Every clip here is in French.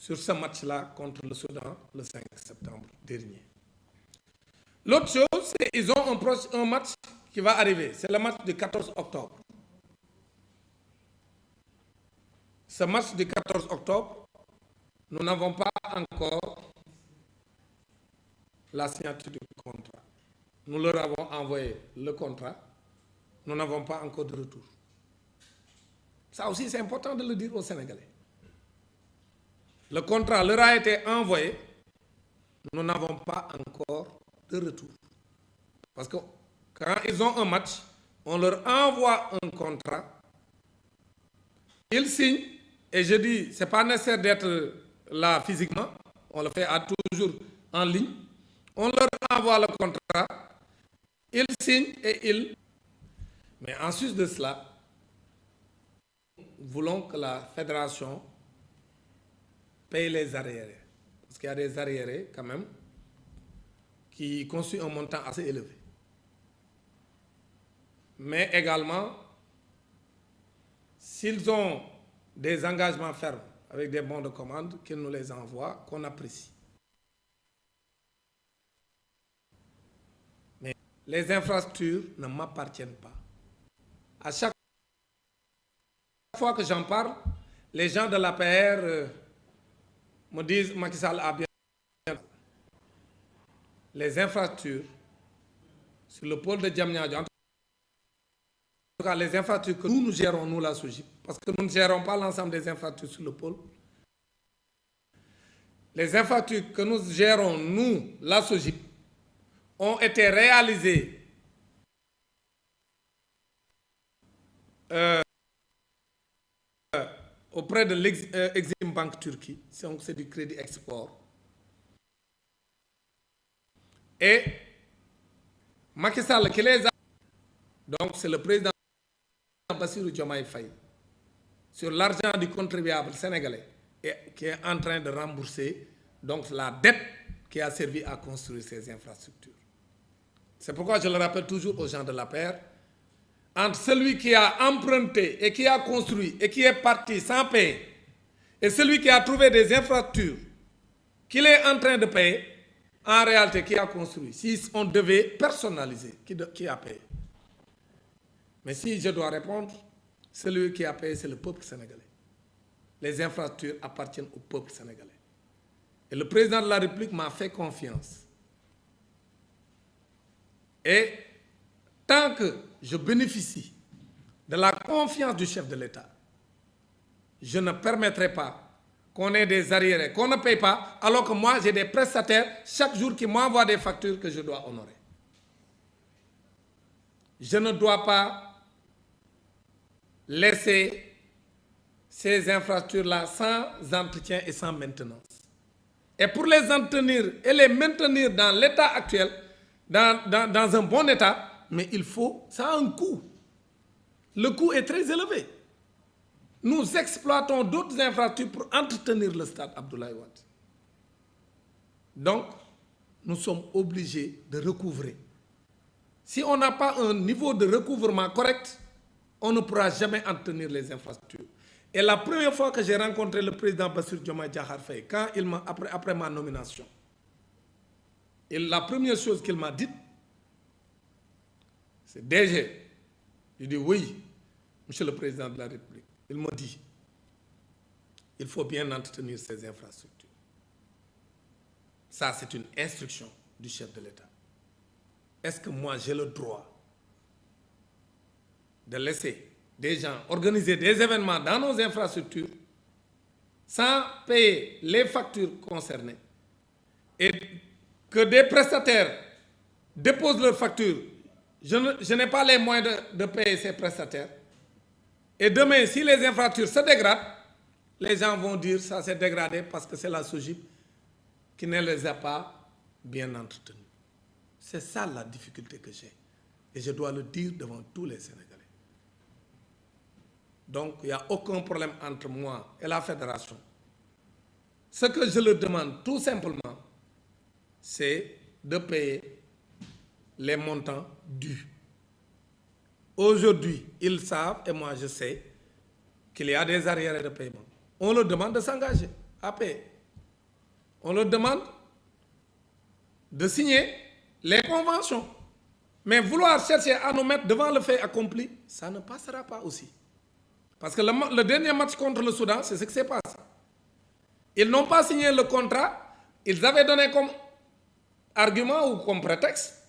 sur ce match-là contre le Soudan le 5 septembre dernier. L'autre chose, c'est qu'ils ont un match qui va arriver. C'est le match du 14 octobre. Ce match du 14 octobre, nous n'avons pas encore la signature du contrat. Nous leur avons envoyé le contrat. Nous n'avons pas encore de retour. Ça aussi, c'est important de le dire aux Sénégalais. Le contrat leur a été envoyé. Nous n'avons pas encore de retour. Parce que quand ils ont un match, on leur envoie un contrat. Ils signent. Et je dis, ce n'est pas nécessaire d'être là physiquement. On le fait toujours en ligne. On leur envoie le contrat. Ils signent et ils... Mais en sus de cela, nous voulons que la fédération paye les arriérés. Parce qu'il y a des arriérés, quand même, qui constituent un montant assez élevé. Mais également, s'ils ont des engagements fermes avec des bons de commande, qu'ils nous les envoient, qu'on apprécie. Mais les infrastructures ne m'appartiennent pas. À chaque fois que j'en parle, les gens de l'APR me disent Macky Sall a bien. Les infrastructures sur le pôle de Diamniadio, en tout cas les infrastructures que nous gérons, nous la SOGIP, parce que nous ne gérons pas l'ensemble des infrastructures sur le pôle. Les infrastructures que nous gérons, nous, la SOGIP, ont été réalisées auprès de l'Exim Bank Turquie, c'est du crédit export. Et Macky Sall qui les a... Donc c'est le président Bassirou Diomaye Faye, sur l'argent du contribuable sénégalais, qui est en train de rembourser donc, la dette qui a servi à construire ces infrastructures. C'est pourquoi je le rappelle toujours aux gens de la paix, entre celui qui a emprunté et qui a construit et qui est parti sans payer, et celui qui a trouvé des infrastructures qu'il est en train de payer, en réalité, qui a construit? Si on devait personnaliser, qui a payé? Mais si je dois répondre, celui qui a payé, c'est le peuple sénégalais. Les infrastructures appartiennent au peuple sénégalais. Et le président de la République m'a fait confiance. Et tant que je bénéficie de la confiance du chef de l'État, je ne permettrai pas qu'on ait des arriérés, qu'on ne paye pas, alors que moi j'ai des prestataires chaque jour qui m'envoient des factures que je dois honorer. Je ne dois pas laisser ces infrastructures-là sans entretien et sans maintenance. Et pour les entretenir et les maintenir dans l'état actuel, dans un bon état, mais il faut, ça a un coût. Le coût est très élevé. Nous exploitons d'autres infrastructures pour entretenir le stade Abdoulaye Wade. Donc, nous sommes obligés de recouvrer. Si on n'a pas un niveau de recouvrement correct, on ne pourra jamais entretenir les infrastructures. Et la première fois que j'ai rencontré le président Bassirou Diomaye Diakhar Faye, quand après ma nomination, et la première chose qu'il m'a dite, c'est DG. Je dis oui, Monsieur le Président de la République. Il m'a dit, il faut bien entretenir ces infrastructures. Ça, c'est une instruction du chef de l'État. Est-ce que moi, j'ai le droit de laisser des gens organiser des événements dans nos infrastructures sans payer les factures concernées et que des prestataires déposent leurs factures? Je n'ai pas les moyens de payer ces prestataires. Et demain, si les infrastructures se dégradent, les gens vont dire que ça s'est dégradé parce que c'est la SOGIP qui ne les a pas bien entretenus. C'est ça la difficulté que j'ai. Et je dois le dire devant tous les Sénégalais. Donc, il n'y a aucun problème entre moi et la fédération. Ce que je leur demande tout simplement, c'est de payer les montants dus. Aujourd'hui, ils savent, et moi je sais, qu'il y a des arriérés de paiement. On leur demande de s'engager à payer. on leur demande de signer les conventions. Mais vouloir chercher à nous mettre devant le fait accompli, ça ne passera pas aussi. Parce que le dernier match contre le Soudan, c'est ce qui s'est passé. Ils n'ont pas signé le contrat, ils avaient donné comme argument ou comme prétexte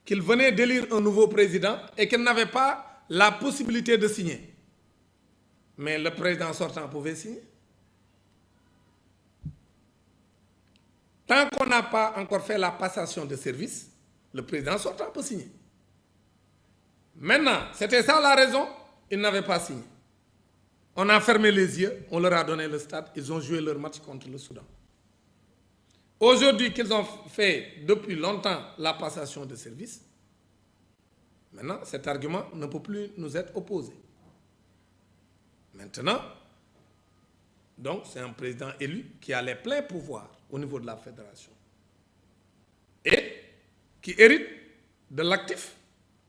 qu'ils venaient d'élire un nouveau président et qu'ils n'avaient pas la possibilité de signer. Mais le président sortant pouvait signer. Tant qu'on n'a pas encore fait la passation de service, le président sortant peut signer. Maintenant, c'était ça la raison, ils n'avaient pas signé. On a fermé les yeux, on leur a donné le stade, ils ont joué leur match contre le Soudan. Aujourd'hui qu'ils ont fait depuis longtemps la passation de service, maintenant cet argument ne peut plus nous être opposé. Maintenant, donc c'est un président élu qui a les pleins pouvoirs au niveau de la fédération et qui hérite de l'actif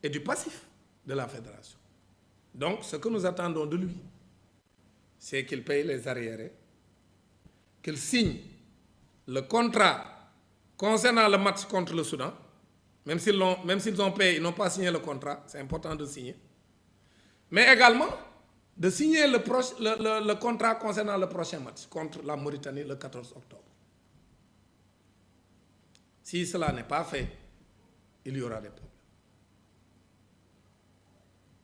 et du passif de la fédération. Donc ce que nous attendons de lui, c'est qu'il paye les arriérés, qu'il signe le contrat concernant le match contre le Soudan, même s'ils ont payé, ils n'ont pas signé le contrat, c'est important de signer, mais également de signer le contrat concernant le prochain match contre la Mauritanie le 14 octobre. Si cela n'est pas fait, il y aura des problèmes.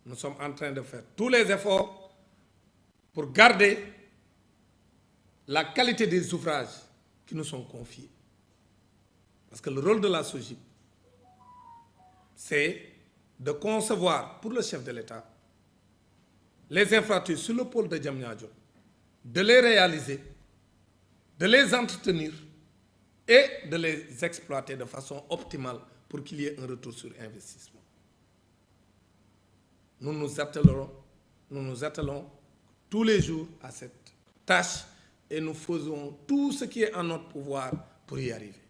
Nous sommes en train de faire tous les efforts pour garder la qualité des ouvrages qui nous sont confiés. Parce que le rôle de la SOGIP, c'est de concevoir pour le chef de l'État les infrastructures sur le pôle de Diamniadio, de les réaliser, de les entretenir et de les exploiter de façon optimale pour qu'il y ait un retour sur investissement. Nous nous attelons tous les jours à cette tâche et nous faisons tout ce qui est en notre pouvoir pour y arriver.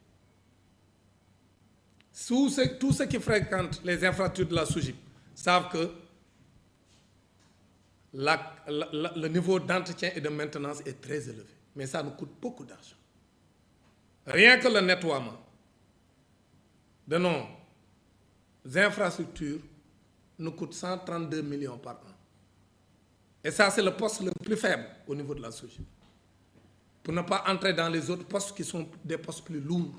Tous ceux qui fréquentent les infrastructures de la SOGIP savent que le niveau d'entretien et de maintenance est très élevé. Mais ça nous coûte beaucoup d'argent. Rien que le nettoiement de nos infrastructures nous coûte 132 millions par an. Et ça, c'est le poste le plus faible au niveau de la SOGIP. Pour ne pas entrer dans les autres postes qui sont des postes plus lourds,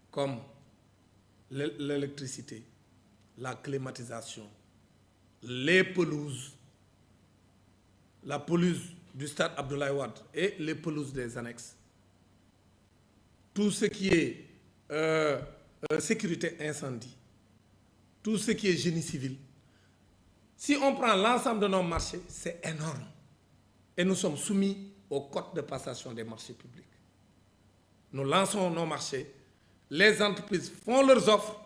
comme l'électricité, la climatisation, les pelouses, la pelouse du stade Abdoulaye Wade et les pelouses des annexes. Tout ce qui est sécurité incendie, tout ce qui est génie civil. Si on prend l'ensemble de nos marchés, c'est énorme. Et nous sommes soumis au code de passation des marchés publics. Nous lançons nos marchés, les entreprises font leurs offres,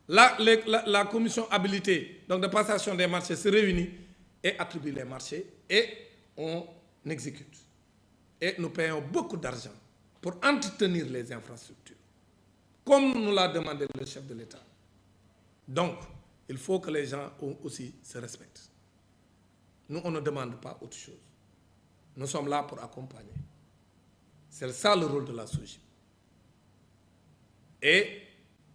la commission habilitée donc de passation des marchés se réunit et attribue les marchés et on exécute. Et nous payons beaucoup d'argent pour entretenir les infrastructures, comme nous l'a demandé le chef de l'État. Donc, il faut que les gens aussi se respectent. Nous, on ne demande pas autre chose. Nous sommes là pour accompagner. C'est ça le rôle de la SOGIP. Et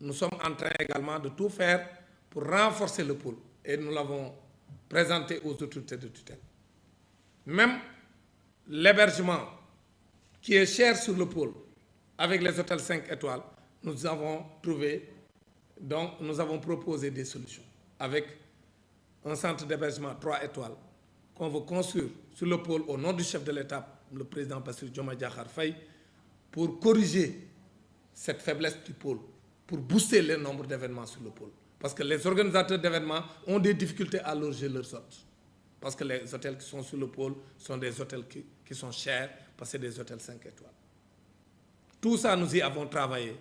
nous sommes en train également de tout faire pour renforcer le pôle. Et nous l'avons présenté aux autorités de tutelle. Même l'hébergement qui est cher sur le pôle, avec les hôtels 5 étoiles, nous avons trouvé, donc nous avons proposé des solutions. Avec un centre d'hébergement 3 étoiles qu'on veut construire sur le pôle au nom du chef de l'État, le président Bassirou Diomaye Diakhar Faye, pour corriger cette faiblesse du pôle, pour booster le nombre d'événements sur le pôle. Parce que les organisateurs d'événements ont des difficultés à loger leurs hôtes. Parce que les hôtels qui sont sur le pôle sont des hôtels qui sont chers, parce que c'est des hôtels 5 étoiles. Tout ça, nous y avons travaillé.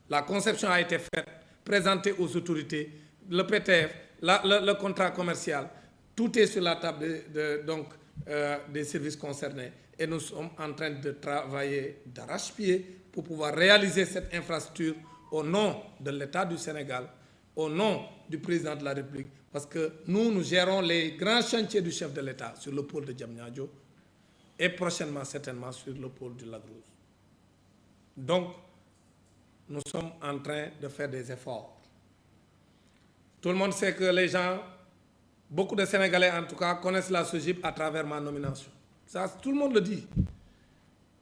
La conception a été faite, présentée aux autorités, le PTF, le contrat commercial, tout est sur la table des services concernés. Et nous sommes en train de travailler d'arrache-pied pour pouvoir réaliser cette infrastructure au nom de l'État du Sénégal, au nom du président de la République, parce que nous gérons les grands chantiers du chef de l'État sur le pôle de Diamniadio et prochainement certainement sur le pôle du Lac Rose. Donc, nous sommes en train de faire des efforts. Tout le monde sait que les gens, beaucoup de Sénégalais en tout cas, connaissent la SOGIP à travers ma nomination. Ça, tout le monde le dit.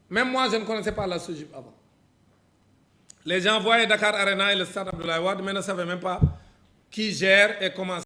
Même moi, je ne connaissais pas la SOGIP avant. Les gens voyaient Dakar Arena et le stade Abdoulaye Wade, mais ne savaient même pas qui gère et comment